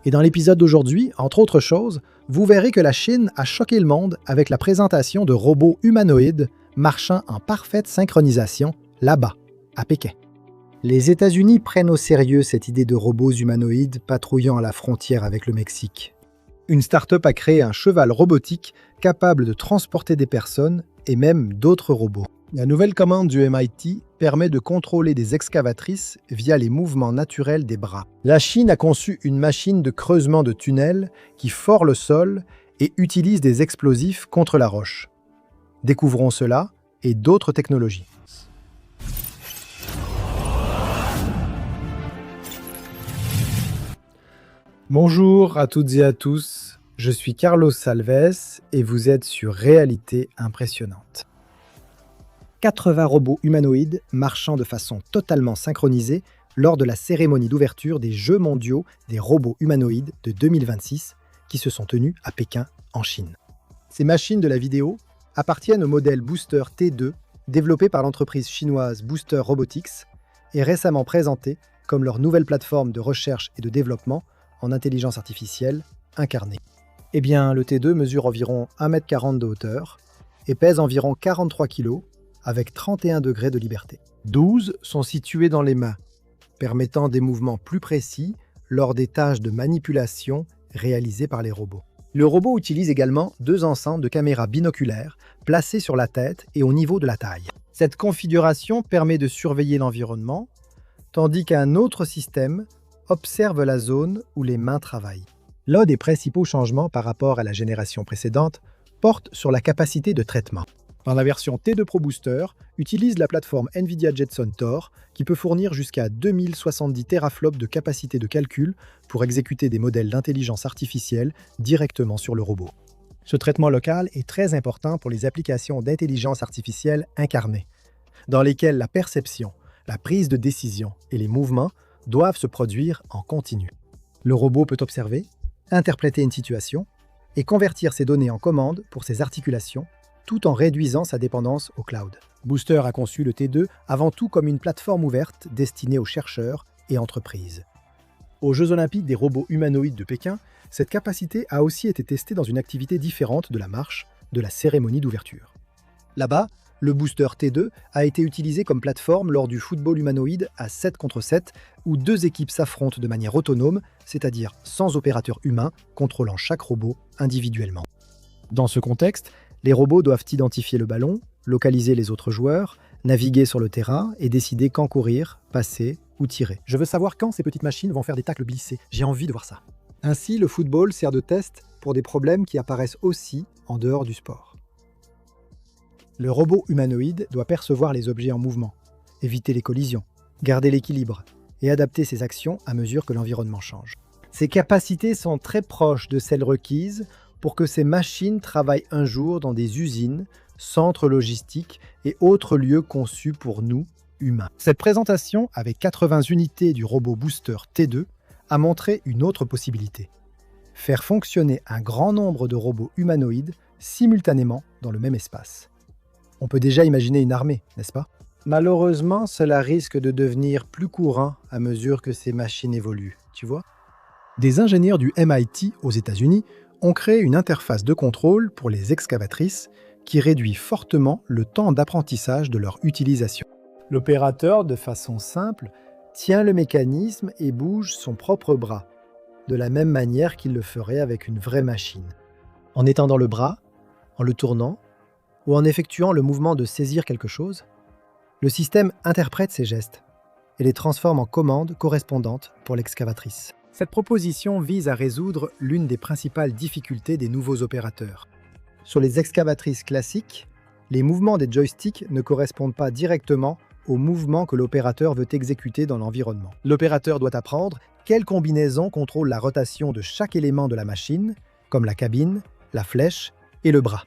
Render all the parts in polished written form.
Et dans l'épisode d'aujourd'hui, entre autres choses, vous verrez que la Chine a choqué le monde avec la présentation de robots humanoïdes marchant en parfaite synchronisation là-bas, à Pékin. Les États-Unis prennent au sérieux cette idée de robots humanoïdes patrouillant à la frontière avec le Mexique. Une start-up a créé un cheval robotique capable de transporter des personnes et même d'autres robots. La nouvelle commande du MIT permet de contrôler des excavatrices via les mouvements naturels des bras. La Chine a conçu une machine de creusement de tunnels qui fore le sol et utilise des explosifs contre la roche. Découvrons cela et d'autres technologies. Bonjour à toutes et à tous, je suis Carlos Salves et vous êtes sur Réalité Impressionnante. 80 robots humanoïdes marchant de façon totalement synchronisée lors de la cérémonie d'ouverture des Jeux mondiaux des robots humanoïdes de 2026 qui se sont tenus à Pékin, en Chine. Ces machines de la vidéo appartiennent au modèle Booster T2 développé par l'entreprise chinoise Booster Robotics et récemment présenté comme leur nouvelle plateforme de recherche et de développement en intelligence artificielle incarnée. Eh bien, le T2 mesure environ 1,40 m de hauteur et pèse environ 43 kg avec 31 degrés de liberté. 12 sont situés dans les mains, permettant des mouvements plus précis lors des tâches de manipulation réalisées par les robots. Le robot utilise également 2 ensembles de caméras binoculaires placées sur la tête et au niveau de la taille. Cette configuration permet de surveiller l'environnement, tandis qu'un autre système observe la zone où les mains travaillent. L'un des principaux changements par rapport à la génération précédente porte sur la capacité de traitement. Dans la version T2 Pro Booster, utilise la plateforme NVIDIA Jetson Thor qui peut fournir jusqu'à 2070 teraflops de capacité de calcul pour exécuter des modèles d'intelligence artificielle directement sur le robot. Ce traitement local est très important pour les applications d'intelligence artificielle incarnées, dans lesquelles la perception, la prise de décision et les mouvements doivent se produire en continu. Le robot peut observer, interpréter une situation et convertir ces données en commandes pour ses articulations, tout en réduisant sa dépendance au cloud. Booster a conçu le T2 avant tout comme une plateforme ouverte destinée aux chercheurs et entreprises. Aux Jeux Olympiques des robots humanoïdes de Pékin, cette capacité a aussi été testée dans une activité différente de la marche de la cérémonie d'ouverture. Là-bas, le Booster T2 a été utilisé comme plateforme lors du football humanoïde à 7 contre 7, où 2 équipes s'affrontent de manière autonome, c'est-à-dire sans opérateur humain contrôlant chaque robot individuellement. Dans ce contexte, les robots doivent identifier le ballon, localiser les autres joueurs, naviguer sur le terrain et décider quand courir, passer ou tirer. Je veux savoir quand ces petites machines vont faire des tacles glissés. J'ai envie de voir ça. Ainsi, le football sert de test pour des problèmes qui apparaissent aussi en dehors du sport. Le robot humanoïde doit percevoir les objets en mouvement, éviter les collisions, garder l'équilibre et adapter ses actions à mesure que l'environnement change. Ces capacités sont très proches de celles requises pour que ces machines travaillent un jour dans des usines, centres logistiques et autres lieux conçus pour nous, humains. Cette présentation avec 80 unités du robot Booster T2 a montré une autre possibilité. Faire fonctionner un grand nombre de robots humanoïdes simultanément dans le même espace. On peut déjà imaginer une armée, n'est-ce pas? Malheureusement, cela risque de devenir plus courant à mesure que ces machines évoluent, tu vois? Des ingénieurs du MIT aux États-Unis ont créé une interface de contrôle pour les excavatrices qui réduit fortement le temps d'apprentissage de leur utilisation. L'opérateur, de façon simple, tient le mécanisme et bouge son propre bras, de la même manière qu'il le ferait avec une vraie machine. En étendant le bras, en le tournant, ou en effectuant le mouvement de saisir quelque chose, le système interprète ces gestes et les transforme en commandes correspondantes pour l'excavatrice. Cette proposition vise à résoudre l'une des principales difficultés des nouveaux opérateurs. Sur les excavatrices classiques, les mouvements des joysticks ne correspondent pas directement aux mouvements que l'opérateur veut exécuter dans l'environnement. L'opérateur doit apprendre quelle combinaison contrôle la rotation de chaque élément de la machine, comme la cabine, la flèche et le bras.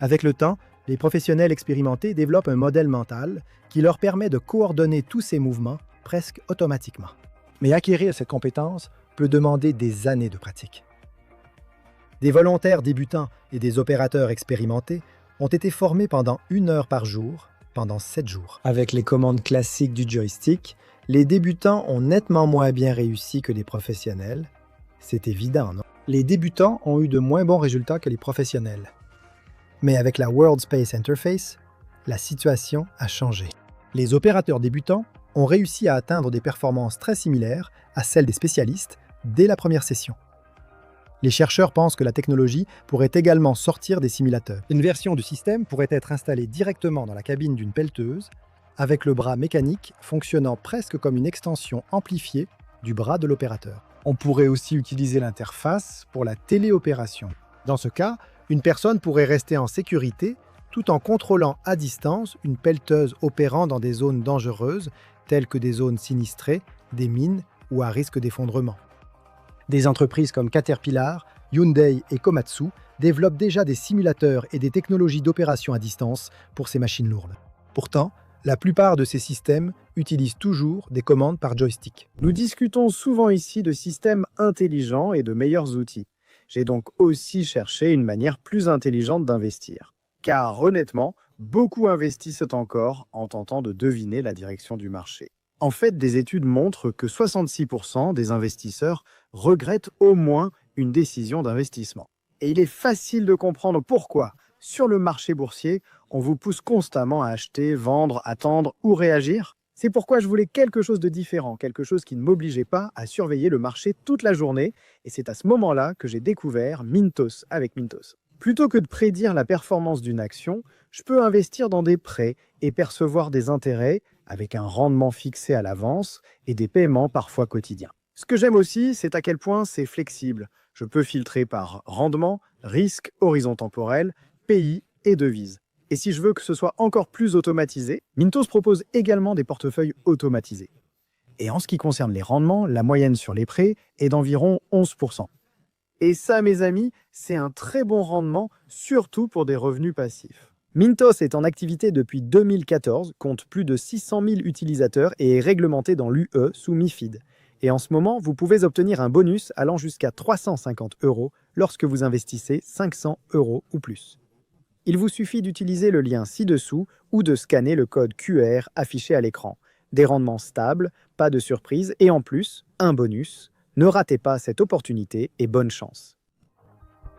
Avec le temps, les professionnels expérimentés développent un modèle mental qui leur permet de coordonner tous ces mouvements presque automatiquement. Mais acquérir cette compétence peut demander des années de pratique. Des volontaires débutants et des opérateurs expérimentés ont été formés pendant 1 heure par jour, pendant 7 jours. Avec les commandes classiques du joystick, les débutants ont nettement moins bien réussi que les professionnels, C'est évident, non? Les débutants ont eu de moins bons résultats que les professionnels. Mais avec la World Space Interface, la situation a changé. Les opérateurs débutants ont réussi à atteindre des performances très similaires à celles des spécialistes dès la première session. Les chercheurs pensent que la technologie pourrait également sortir des simulateurs. Une version du système pourrait être installée directement dans la cabine d'une pelleteuse, avec le bras mécanique fonctionnant presque comme une extension amplifiée du bras de l'opérateur. On pourrait aussi utiliser l'interface pour la téléopération. Dans ce cas, une personne pourrait rester en sécurité tout en contrôlant à distance une pelleteuse opérant dans des zones dangereuses, telles que des zones sinistrées, des mines ou à risque d'effondrement. Des entreprises comme Caterpillar, Hyundai et Komatsu développent déjà des simulateurs et des technologies d'opération à distance pour ces machines lourdes. Pourtant, la plupart de ces systèmes utilisent toujours des commandes par joystick. Nous discutons souvent ici de systèmes intelligents et de meilleurs outils. J'ai donc aussi cherché une manière plus intelligente d'investir. Car honnêtement, beaucoup investissent encore en tentant de deviner la direction du marché. En fait, des études montrent que 66% des investisseurs regrettent au moins une décision d'investissement. Et il est facile de comprendre pourquoi. Sur le marché boursier, on vous pousse constamment à acheter, vendre, attendre ou réagir. C'est pourquoi je voulais quelque chose de différent, quelque chose qui ne m'obligeait pas à surveiller le marché toute la journée. Et c'est à ce moment-là que j'ai découvert Mintos avec Mintos. Plutôt que de prédire la performance d'une action, je peux investir dans des prêts et percevoir des intérêts avec un rendement fixé à l'avance et des paiements parfois quotidiens. Ce que j'aime aussi, c'est à quel point c'est flexible. Je peux filtrer par rendement, risque, horizon temporel, pays et devise. Et si je veux que ce soit encore plus automatisé, Mintos propose également des portefeuilles automatisés. Et en ce qui concerne les rendements, la moyenne sur les prêts est d'environ 11%. Et ça, mes amis, c'est un très bon rendement, surtout pour des revenus passifs. Mintos est en activité depuis 2014, compte plus de 600 000 utilisateurs et est réglementé dans l'UE sous MiFID. Et en ce moment, vous pouvez obtenir un bonus allant jusqu'à 350 € lorsque vous investissez 500 € ou plus. Il vous suffit d'utiliser le lien ci-dessous ou de scanner le code QR affiché à l'écran. Des rendements stables, pas de surprise et en plus, un bonus. Ne ratez pas cette opportunité et bonne chance.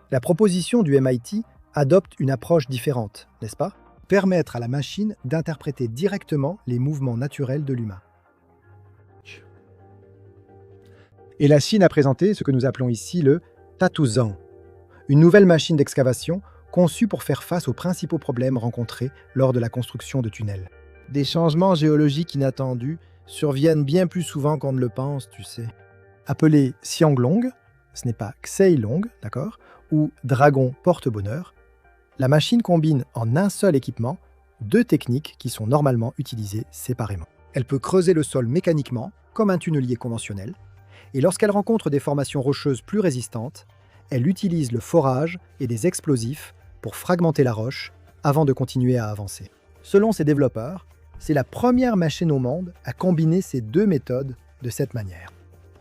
La proposition du MIT adopte une approche différente, n'est-ce pas? Permettre à la machine d'interpréter directement les mouvements naturels de l'humain. Et la Chine a présenté ce que nous appelons ici le Tatuzan, une nouvelle machine d'excavation conçue pour faire face aux principaux problèmes rencontrés lors de la construction de tunnels. Des changements géologiques inattendus surviennent bien plus souvent qu'on ne le pense, tu sais. Appelé Xianglong, ce n'est pas Xeilong, d'accord, ou Dragon porte-bonheur, la machine combine en un seul équipement deux techniques qui sont normalement utilisées séparément. Elle peut creuser le sol mécaniquement, comme un tunnelier conventionnel, et lorsqu'elle rencontre des formations rocheuses plus résistantes, elle utilise le forage et des explosifs pour fragmenter la roche avant de continuer à avancer. Selon ses développeurs, c'est la première machine au monde à combiner ces deux méthodes de cette manière.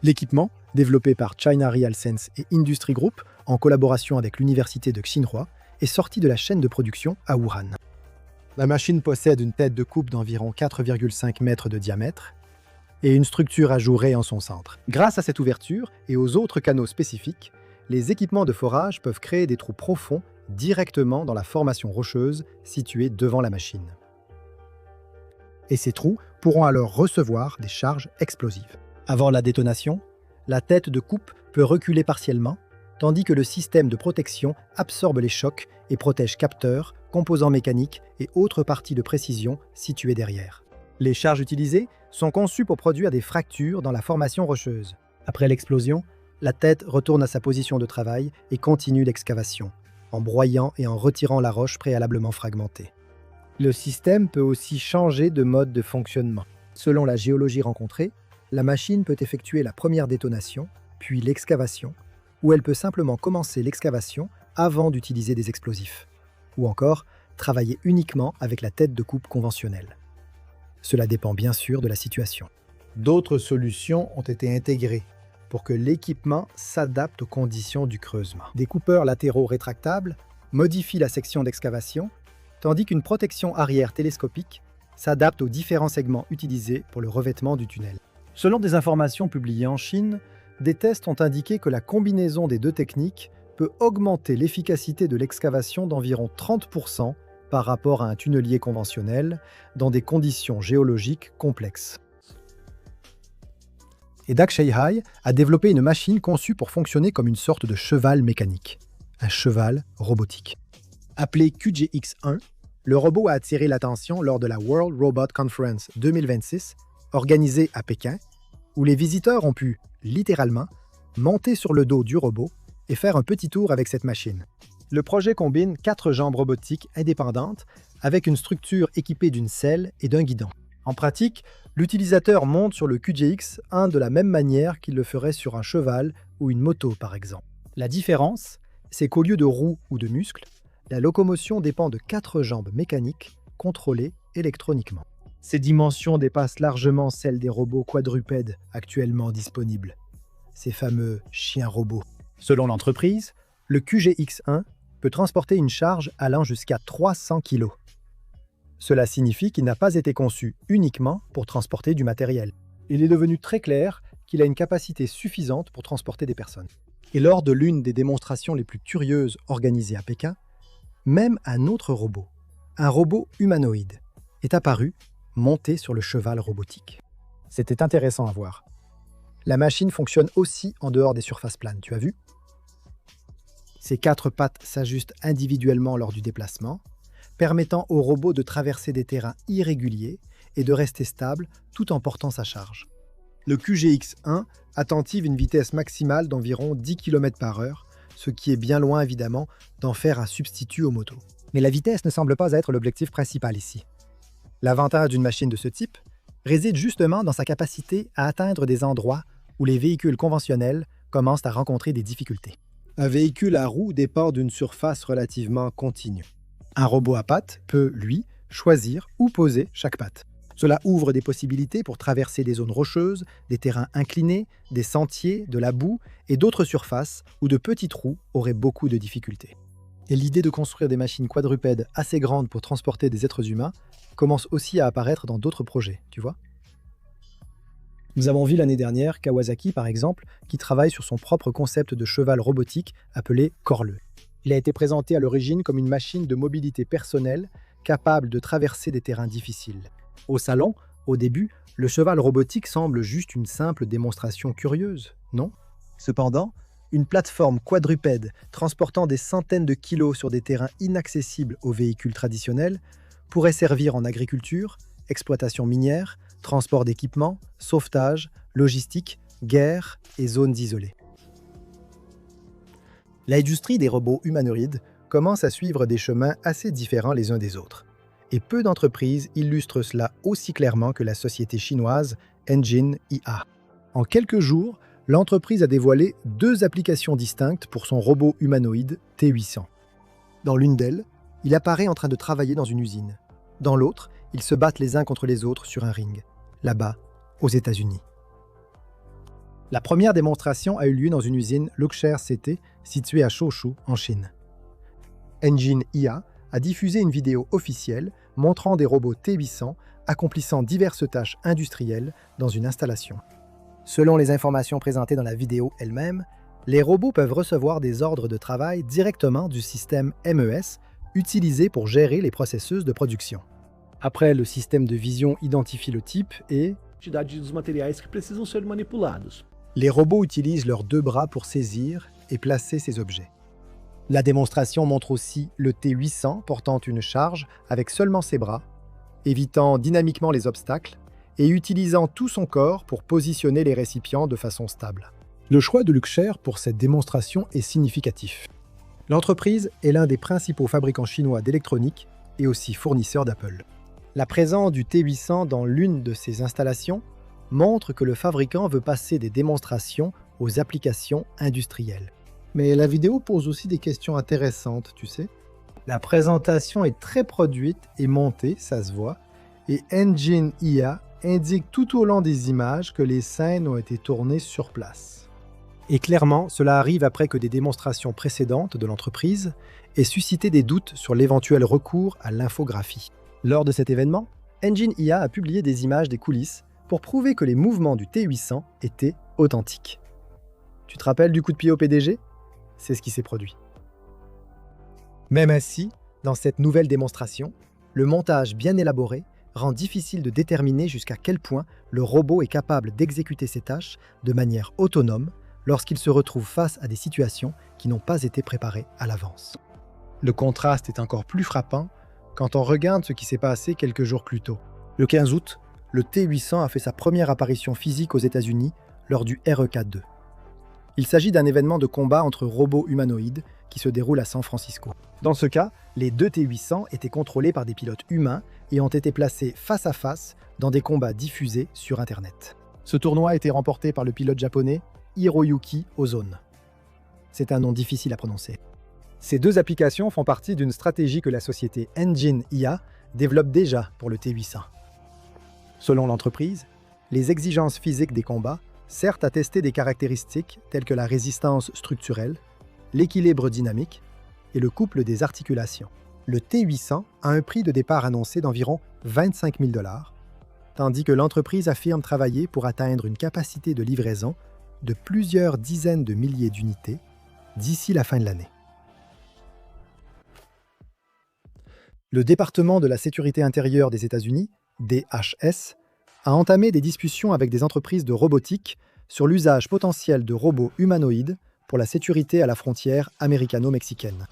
L'équipement, développé par China Real Sense et Industry Group en collaboration avec l'université de Tsinghua, est sorti de la chaîne de production à Wuhan. La machine possède une tête de coupe d'environ 4,5 mètres de diamètre et une structure ajourée en son centre. Grâce à cette ouverture et aux autres canaux spécifiques, les équipements de forage peuvent créer des trous profonds directement dans la formation rocheuse située devant la machine. Et ces trous pourront alors recevoir des charges explosives. Avant la détonation, la tête de coupe peut reculer partiellement, tandis que le système de protection absorbe les chocs et protège capteurs, composants mécaniques et autres parties de précision situées derrière. Les charges utilisées sont conçues pour produire des fractures dans la formation rocheuse. Après l'explosion, la tête retourne à sa position de travail et continue l'excavation, en broyant et en retirant la roche préalablement fragmentée. Le système peut aussi changer de mode de fonctionnement. Selon la géologie rencontrée, la machine peut effectuer la première détonation, puis l'excavation, ou elle peut simplement commencer l'excavation avant d'utiliser des explosifs, ou encore travailler uniquement avec la tête de coupe conventionnelle. Cela dépend bien sûr de la situation. D'autres solutions ont été intégrées pour que l'équipement s'adapte aux conditions du creusement. Des coupeurs latéraux rétractables modifient la section d'excavation, tandis qu'une protection arrière télescopique s'adapte aux différents segments utilisés pour le revêtement du tunnel. Selon des informations publiées en Chine, des tests ont indiqué que la combinaison des deux techniques peut augmenter l'efficacité de l'excavation d'environ 30% par rapport à un tunnelier conventionnel dans des conditions géologiques complexes. Et Dak Sheihai a développé une machine conçue pour fonctionner comme une sorte de cheval mécanique, un cheval robotique. Appelé QGX-1, le robot a attiré l'attention lors de la World Robot Conference 2026, organisée à Pékin, où les visiteurs ont pu, littéralement, monter sur le dos du robot et faire un petit tour avec cette machine. Le projet combine 4 jambes robotiques indépendantes avec une structure équipée d'une selle et d'un guidon. En pratique, l'utilisateur monte sur le QGX-1 de la même manière qu'il le ferait sur un cheval ou une moto par exemple. La différence, c'est qu'au lieu de roues ou de muscles, la locomotion dépend de 4 jambes mécaniques contrôlées électroniquement. Ces dimensions dépassent largement celles des robots quadrupèdes actuellement disponibles, ces fameux chiens robots. Selon l'entreprise, le QGX-1 peut transporter une charge allant jusqu'à 300 kg. Cela signifie qu'il n'a pas été conçu uniquement pour transporter du matériel. Il est devenu très clair qu'il a une capacité suffisante pour transporter des personnes. Et lors de l'une des démonstrations les plus curieuses organisées à Pékin, même un autre robot, un robot humanoïde, est apparu monté sur le cheval robotique. C'était intéressant à voir. La machine fonctionne aussi en dehors des surfaces planes, tu as vu? Ses 4 pattes s'ajustent individuellement lors du déplacement, permettant au robot de traverser des terrains irréguliers et de rester stable tout en portant sa charge. Le QGX-1 attentive une vitesse maximale d'environ 10 km/h, ce qui est bien loin évidemment d'en faire un substitut aux motos. Mais la vitesse ne semble pas être l'objectif principal ici. L'avantage d'une machine de ce type réside justement dans sa capacité à atteindre des endroits où les véhicules conventionnels commencent à rencontrer des difficultés. Un véhicule à roues dépend d'une surface relativement continue. Un robot à pattes peut, lui, choisir où poser chaque patte. Cela ouvre des possibilités pour traverser des zones rocheuses, des terrains inclinés, des sentiers, de la boue et d'autres surfaces où de petits trous auraient beaucoup de difficultés. Et l'idée de construire des machines quadrupèdes assez grandes pour transporter des êtres humains commence aussi à apparaître dans d'autres projets, tu vois. Nous avons vu l'année dernière Kawasaki, par exemple, qui travaille sur son propre concept de cheval robotique appelé Corleux. Il a été présenté à l'origine comme une machine de mobilité personnelle capable de traverser des terrains difficiles. Au salon, au début, le cheval robotique semble juste une simple démonstration curieuse, non? Cependant, une plateforme quadrupède transportant des centaines de kilos sur des terrains inaccessibles aux véhicules traditionnels pourrait servir en agriculture, exploitation minière, transport d'équipements, sauvetage, logistique, guerre et zones isolées. L'industrie des robots humanoïdes commence à suivre des chemins assez différents les uns des autres. Et peu d'entreprises illustrent cela aussi clairement que la société chinoise Engine IA. En quelques jours, l'entreprise a dévoilé 2 applications distinctes pour son robot humanoïde T800. Dans l'une d'elles, il apparaît en train de travailler dans une usine. Dans l'autre, ils se battent les uns contre les autres sur un ring, là-bas, aux États-Unis. La première démonstration a eu lieu dans une usine Luxshare CT située à Chaozhou, en Chine. Engine IA a diffusé une vidéo officielle montrant des robots T800 accomplissant diverses tâches industrielles dans une installation. Selon les informations présentées dans la vidéo elle-même, les robots peuvent recevoir des ordres de travail directement du système MES utilisé pour gérer les processus de production. Après, le système de vision identifie le type et dos materiais que precisam ser manipulados. Les robots utilisent leurs 2 bras pour saisir et placer ces objets. La démonstration montre aussi le T800 portant une charge avec seulement ses bras, évitant dynamiquement les obstacles et utilisant tout son corps pour positionner les récipients de façon stable. Le choix de Luxshare pour cette démonstration est significatif. L'entreprise est l'un des principaux fabricants chinois d'électronique et aussi fournisseur d'Apple. La présence du T800 dans l'une de ses installations montre que le fabricant veut passer des démonstrations aux applications industrielles. Mais la vidéo pose aussi des questions intéressantes, tu sais. La présentation est très produite et montée, ça se voit, et Engine IA indique tout au long des images que les scènes ont été tournées sur place. Et clairement, cela arrive après que des démonstrations précédentes de l'entreprise aient suscité des doutes sur l'éventuel recours à l'infographie. Lors de cet événement, Engine IA a publié des images des coulisses pour prouver que les mouvements du T800 étaient authentiques. Tu te rappelles du coup de pied au PDG? C'est ce qui s'est produit. Même ainsi, dans cette nouvelle démonstration, le montage bien élaboré rend difficile de déterminer jusqu'à quel point le robot est capable d'exécuter ses tâches de manière autonome lorsqu'il se retrouve face à des situations qui n'ont pas été préparées à l'avance. Le contraste est encore plus frappant quand on regarde ce qui s'est passé quelques jours plus tôt. Le 15 août, le T-800 a fait sa première apparition physique aux États-Unis lors du RE-4-2. Il s'agit d'un événement de combat entre robots humanoïdes qui se déroule à San Francisco. Dans ce cas, les deux T-800 étaient contrôlés par des pilotes humains et ont été placés face à face dans des combats diffusés sur Internet. Ce tournoi a été remporté par le pilote japonais Hiroyuki Ozone. C'est un nom difficile à prononcer. Ces deux applications font partie d'une stratégie que la société Engine IA développe déjà pour le T-800. Selon l'entreprise, les exigences physiques des combats servent à tester des caractéristiques telles que la résistance structurelle, l'équilibre dynamique et le couple des articulations. Le T-800 a un prix de départ annoncé d'environ 25 000 $, tandis que l'entreprise affirme travailler pour atteindre une capacité de livraison de plusieurs dizaines de milliers d'unités d'ici la fin de l'année. Le département de la sécurité intérieure des États-Unis, DHS, a entamé des discussions avec des entreprises de robotique sur l'usage potentiel de robots humanoïdes pour la sécurité à la frontière américano-mexicaine.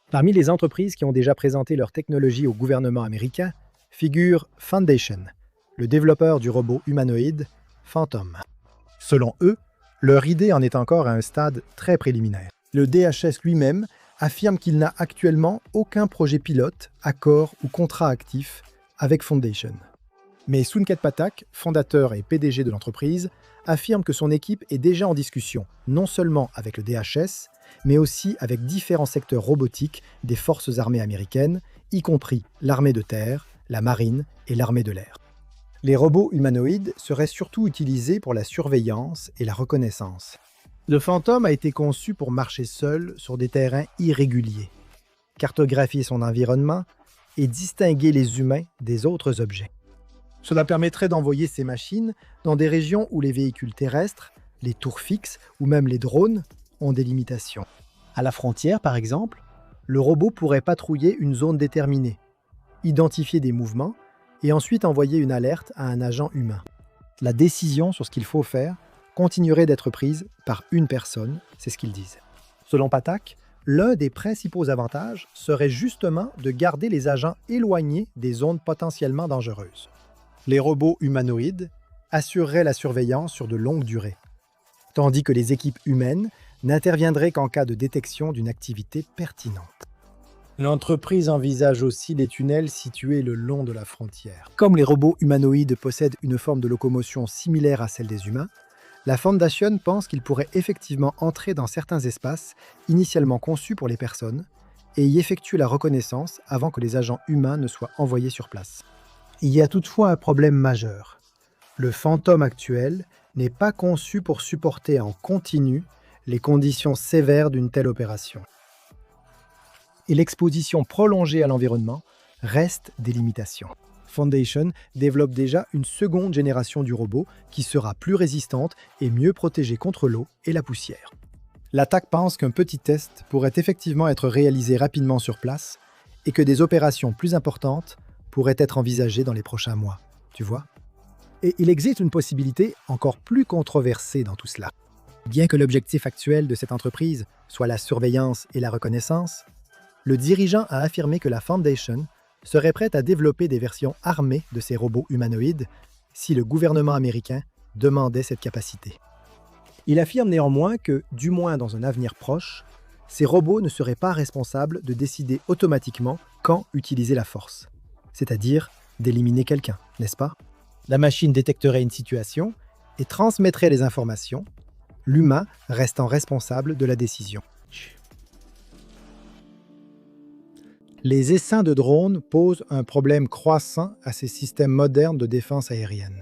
Parmi les entreprises qui ont déjà présenté leur technologie au gouvernement américain figure Foundation, le développeur du robot humanoïde Phantom. Selon eux, leur idée en est encore à un stade très préliminaire. Le DHS lui-même affirme qu'il n'a actuellement aucun projet pilote, accord ou contrat actif avec Foundation. Mais Sunket Pathak, fondateur et PDG de l'entreprise, affirme que son équipe est déjà en discussion, non seulement avec le DHS, mais aussi avec différents secteurs robotiques des forces armées américaines, y compris l'armée de terre, la marine et l'armée de l'air. Les robots humanoïdes seraient surtout utilisés pour la surveillance et la reconnaissance. Le Phantom a été conçu pour marcher seul sur des terrains irréguliers, cartographier son environnement et distinguer les humains des autres objets. Cela permettrait d'envoyer ces machines dans des régions où les véhicules terrestres, les tours fixes ou même les drones ont des limitations. À la frontière, par exemple, le robot pourrait patrouiller une zone déterminée, identifier des mouvements et ensuite envoyer une alerte à un agent humain. La décision sur ce qu'il faut faire continuerait d'être prise par une personne, c'est ce qu'ils disent. Selon Pathak, l'un des principaux avantages serait justement de garder les agents éloignés des zones potentiellement dangereuses. Les robots humanoïdes assureraient la surveillance sur de longues durées, tandis que les équipes humaines n'interviendraient qu'en cas de détection d'une activité pertinente. L'entreprise envisage aussi des tunnels situés le long de la frontière. Comme les robots humanoïdes possèdent une forme de locomotion similaire à celle des humains, la Foundation pense qu'ils pourraient effectivement entrer dans certains espaces initialement conçus pour les personnes et y effectuer la reconnaissance avant que les agents humains ne soient envoyés sur place. Il y a toutefois un problème majeur. Le Phantom actuel n'est pas conçu pour supporter en continu les conditions sévères d'une telle opération. Et l'exposition prolongée à l'environnement reste des limitations. Foundation développe déjà une seconde génération du robot qui sera plus résistante et mieux protégée contre l'eau et la poussière. L'attaque pense qu'un petit test pourrait effectivement être réalisé rapidement sur place et que des opérations plus importantes pourraient être envisagées dans les prochains mois. Tu vois? Et il existe une possibilité encore plus controversée dans tout cela. Bien que l'objectif actuel de cette entreprise soit la surveillance et la reconnaissance, le dirigeant a affirmé que la Foundation serait prête à développer des versions armées de ces robots humanoïdes si le gouvernement américain demandait cette capacité. Il affirme néanmoins que, du moins dans un avenir proche, ces robots ne seraient pas responsables de décider automatiquement quand utiliser la force, c'est-à-dire d'éliminer quelqu'un, n'est-ce pas? La machine détecterait une situation et transmettrait les informations, l'humain restant responsable de la décision. Les essaims de drones posent un problème croissant à ces systèmes modernes de défense aérienne.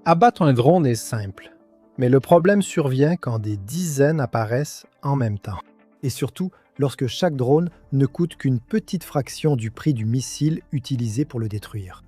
Abattre un drone est simple, mais le problème survient quand des dizaines apparaissent en même temps. Et surtout, lorsque chaque drone ne coûte qu'une petite fraction du prix du missile utilisé pour le détruire.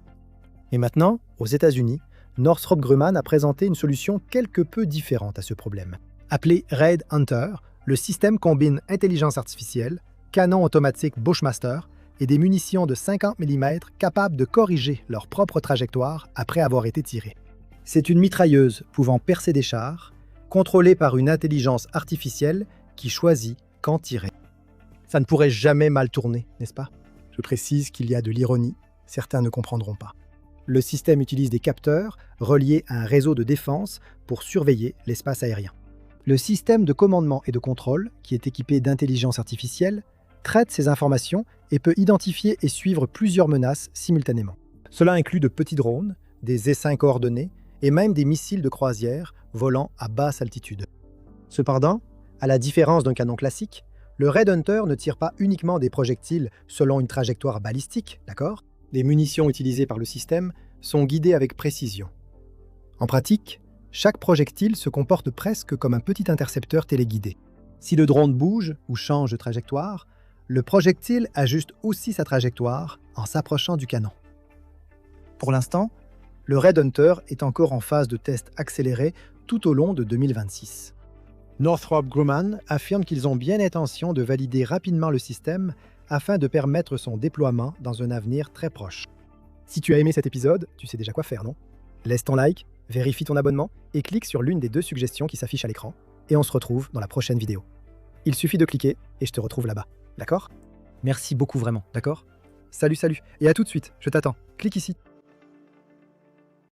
Et maintenant, aux États-Unis, Northrop Grumman a présenté une solution quelque peu différente à ce problème. Appelé Raid Hunter, le système combine intelligence artificielle, canon automatique Bushmaster et des munitions de 50 mm capables de corriger leur propre trajectoire après avoir été tirées. C'est une mitrailleuse pouvant percer des chars, contrôlée par une intelligence artificielle qui choisit quand tirer. Ça ne pourrait jamais mal tourner, n'est-ce pas? Je précise qu'il y a de l'ironie, certains ne comprendront pas. Le système utilise des capteurs reliés à un réseau de défense pour surveiller l'espace aérien. Le système de commandement et de contrôle, qui est équipé d'intelligence artificielle, traite ces informations et peut identifier et suivre plusieurs menaces simultanément. Cela inclut de petits drones, des essaims coordonnés et même des missiles de croisière volant à basse altitude. Cependant, à la différence d'un canon classique, le Raid Hunter ne tire pas uniquement des projectiles selon une trajectoire balistique, d'accord? Les munitions utilisées par le système sont guidées avec précision. En pratique, chaque projectile se comporte presque comme un petit intercepteur téléguidé. Si le drone bouge ou change de trajectoire, le projectile ajuste aussi sa trajectoire en s'approchant du canon. Pour l'instant, le Raid Hunter est encore en phase de test accéléré tout au long de 2026. Northrop Grumman affirme qu'ils ont bien l'intention de valider rapidement le système afin de permettre son déploiement dans un avenir très proche. Si tu as aimé cet épisode, tu sais déjà quoi faire, non? Laisse ton like, vérifie ton abonnement et clique sur l'une des 2 suggestions qui s'affichent à l'écran. Et on se retrouve dans la prochaine vidéo. Il suffit de cliquer et je te retrouve là-bas, d'accord? Merci beaucoup vraiment, d'accord? Salut, et à tout de suite, je t'attends. Clique ici.